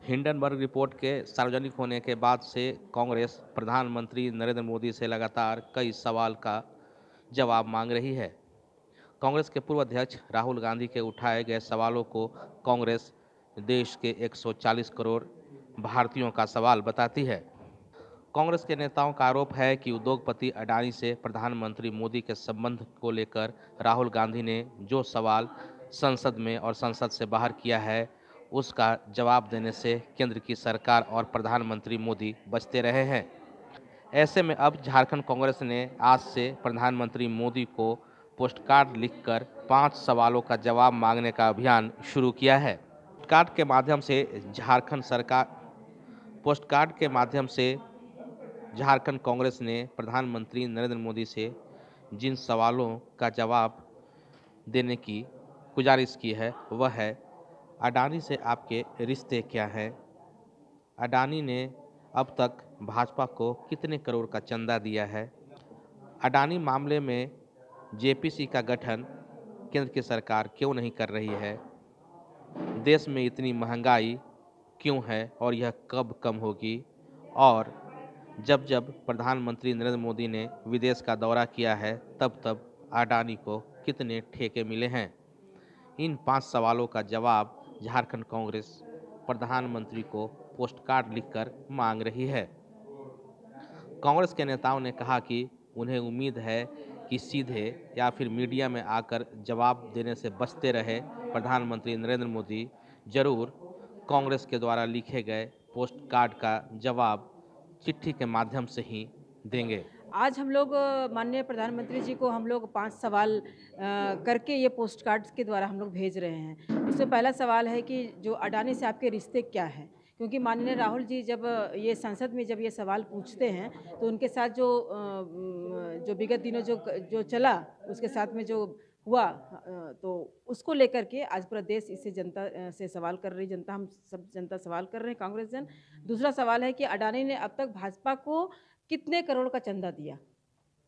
Hindenburg report के सार्वजनिक होने के बाद से कांग्रेस प्रधानमंत्री नरेंद्र मोदी से लगातार कई सवाल का जवाब मांग रही है। कांग्रेस के पूर्व अध्यक्ष राहुल गांधी के उठाए गए सवालों को कांग्रेस देश के 140 करोड़ भारतीयों का सवाल बताती है। कांग्रेस के नेताओं का आरोप है कि उद्योगपति अडानी से प्रधानमंत्री मोदी के संबंध को लेकर राहुल गांधी ने जो सवाल संसद में और संसद से बाहर किया है, उसका जवाब देने से केंद्र की सरकार और प्रधानमंत्री मोदी बचते रहे हैं। ऐसे में अब झारखंड कांग्रेस ने आज से प्रधानमंत्री मोदी को पोस्टकार्ड लिखकर 5 सवालों का जवाब मांगने का अभियान शुरू किया है। पोस्ट कार्ड के माध्यम से झारखंड कांग्रेस ने प्रधानमंत्री नरेंद्र मोदी से जिन सवालों का जवाब देने की गुजारिश की है वह है: अडानी से आपके रिश्ते क्या हैं? अडानी ने अब तक भाजपा को कितने करोड़ का चंदा दिया है? अडानी मामले में जेपीसी का गठन केंद्र की सरकार क्यों नहीं कर रही है? देश में इतनी महंगाई क्यों है और यह कब कम होगी? और जब जब प्रधानमंत्री नरेंद्र मोदी ने विदेश का दौरा किया है तब तब अडानी को कितने ठेके मिले हैं? इन 5 सवालों का जवाब झारखंड कांग्रेस प्रधानमंत्री को पोस्टकार्ड लिखकर मांग रही है। कांग्रेस के नेताओं ने कहा कि उन्हें उम्मीद है कि सीधे या फिर मीडिया में आकर जवाब देने से बचते रहे प्रधानमंत्री नरेंद्र मोदी जरूर कांग्रेस के द्वारा लिखे गए पोस्टकार्ड का जवाब चिट्ठी के माध्यम से ही देंगे। आज हम लोग माननीय प्रधानमंत्री जी को हम लोग 5 सवाल करके ये पोस्ट कार्ड्स के द्वारा हम लोग भेज रहे हैं। उसमें पहला सवाल है कि जो अडानी से आपके रिश्ते क्या हैं? क्योंकि माननीय राहुल जी जब ये संसद में जब ये सवाल पूछते हैं तो उनके साथ जो विगत दिनों जो चला उसके साथ में जो हुआ तो उसको लेकर के आज पूरा देश इससे जनता से सवाल कर रही, जनता हम सब जनता सवाल कर रहे हैं, कांग्रेस जन। दूसरा सवाल है कि अडानी ने अब तक भाजपा को कितने करोड़ का चंदा दिया?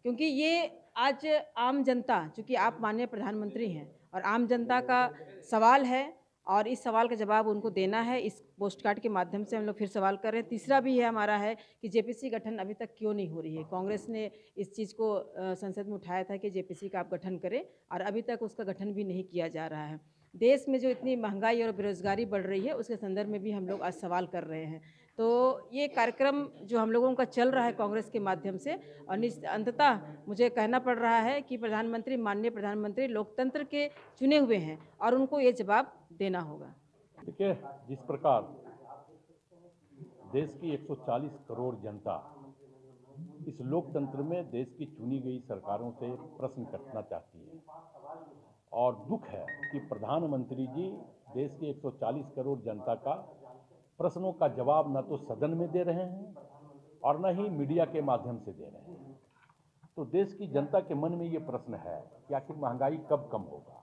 क्योंकि ये आज आम जनता, चूँकि आप माननीय प्रधानमंत्री हैं और आम जनता का सवाल है और इस सवाल का जवाब उनको देना है। इस पोस्टकार्ड के माध्यम से हम लोग फिर सवाल कर रहे हैं। तीसरा भी है हमारा है कि जेपीसी गठन अभी तक क्यों नहीं हो रही है? कांग्रेस ने इस चीज़ को संसद में उठाया था कि जेपीसी का आप गठन करें और अभी तक उसका गठन भी नहीं किया जा रहा है। देश में जो इतनी महंगाई और बेरोज़गारी बढ़ रही है उसके संदर्भ में भी हम लोग आज सवाल कर रहे हैं। तो ये कार्यक्रम जो हम लोगों का चल रहा है कांग्रेस के माध्यम से और अंततः मुझे कहना पड़ रहा है कि माननीय प्रधानमंत्री लोकतंत्र के चुने हुए हैं और उनको ये जवाब देना होगा। देखिए, जिस प्रकार देश की 140 करोड़ जनता इस लोकतंत्र में देश की चुनी गई सरकारों से प्रश्न करना चाहती है और दुख है कि प्रधानमंत्री जी देश की 140 करोड़ जनता का प्रश्नों का जवाब न तो सदन में दे रहे हैं और न ही मीडिया के माध्यम से दे रहे हैं। तो देश की जनता के मन में ये प्रश्न है कि आखिर महंगाई कब कम होगा?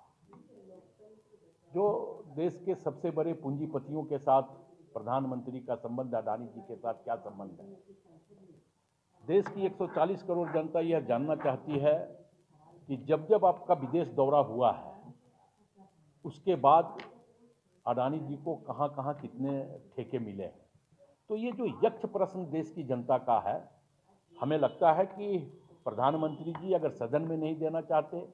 जो देश के सबसे बड़े पूंजीपतियों के साथ प्रधानमंत्री का संबंध, अडानी जी के साथ क्या संबंध है? देश की 140 करोड़ जनता यह जानना चाहती है कि जब जब आपका विदेश दौरा हुआ है उसके बाद अडानी जी को कहां कहां कितने ठेके मिले हैं। तो ये जो यक्ष प्रश्न देश की जनता का है, हमें लगता है कि प्रधानमंत्री जी अगर सदन में नहीं देना चाहते,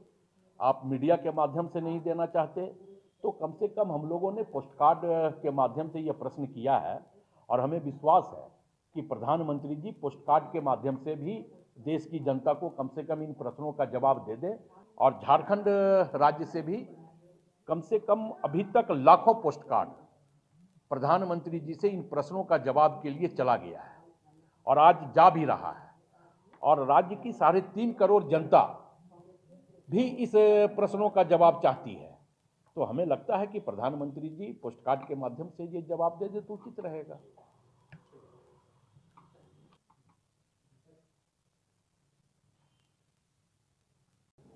आप मीडिया के माध्यम से नहीं देना चाहते, तो कम से कम हम लोगों ने पोस्टकार्ड के माध्यम से यह प्रश्न किया है और हमें विश्वास है कि प्रधानमंत्री जी पोस्टकार्ड के माध्यम से भी देश की जनता को कम से कम इन प्रश्नों का जवाब दे दें। और झारखंड राज्य से भी कम से कम अभी तक लाखों पोस्टकार्ड प्रधानमंत्री जी से इन प्रश्नों का जवाब के लिए चला गया है और आज जा भी रहा है और राज्य की 3.5 करोड़ जनता भी इस प्रश्नों का जवाब चाहती है। तो हमें लगता है कि प्रधानमंत्री जी पोस्टकार्ड के माध्यम से ये जवाब दे दे तो उचित रहेगा।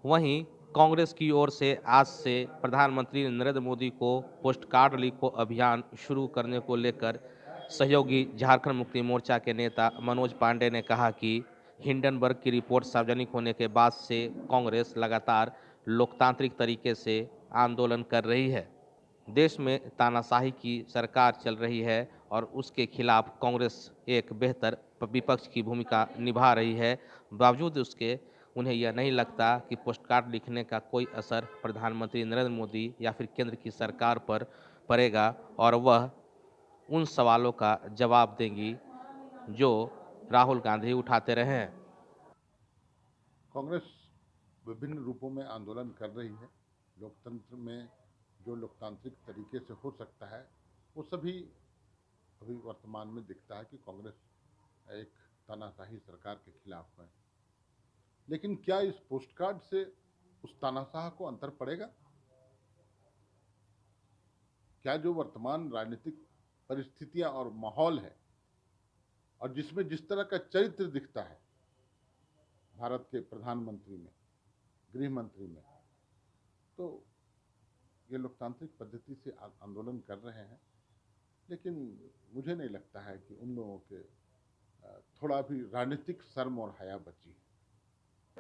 वहीं कांग्रेस की ओर से आज से प्रधानमंत्री नरेंद्र मोदी को पोस्टकार्ड लिखो अभियान शुरू करने को लेकर सहयोगी झारखंड मुक्ति मोर्चा के नेता मनोज पांडे ने कहा कि हिंडनबर्ग की रिपोर्ट सार्वजनिक होने के बाद से कांग्रेस लगातार लोकतांत्रिक तरीके से आंदोलन कर रही है। देश में तानाशाही की सरकार चल रही है और उसके खिलाफ कांग्रेस एक बेहतर विपक्ष की भूमिका निभा रही है। बावजूद उसके उन्हें यह नहीं लगता कि पोस्टकार्ड लिखने का कोई असर प्रधानमंत्री नरेंद्र मोदी या फिर केंद्र की सरकार पर पड़ेगा और वह उन सवालों का जवाब देंगी जो राहुल गांधी उठाते रहे हैं। कांग्रेस विभिन्न रूपों में आंदोलन कर रही है। लोकतंत्र में जो लोकतांत्रिक तरीके से हो सकता है वो सभी अभी वर्तमान में दिखता है कि कांग्रेस एक तानाशाही सरकार के खिलाफ है। लेकिन क्या इस पोस्टकार्ड से उस तानाशाह को अंतर पड़ेगा? क्या जो वर्तमान राजनीतिक परिस्थितियां और माहौल है और जिसमें जिस तरह का चरित्र दिखता है भारत के प्रधानमंत्री में, गृह मंत्री में, तो ये लोकतांत्रिक पद्धति से आंदोलन कर रहे हैं। लेकिन मुझे नहीं लगता है कि उन लोगों के थोड़ा भी राजनीतिक शर्म और हया बची है।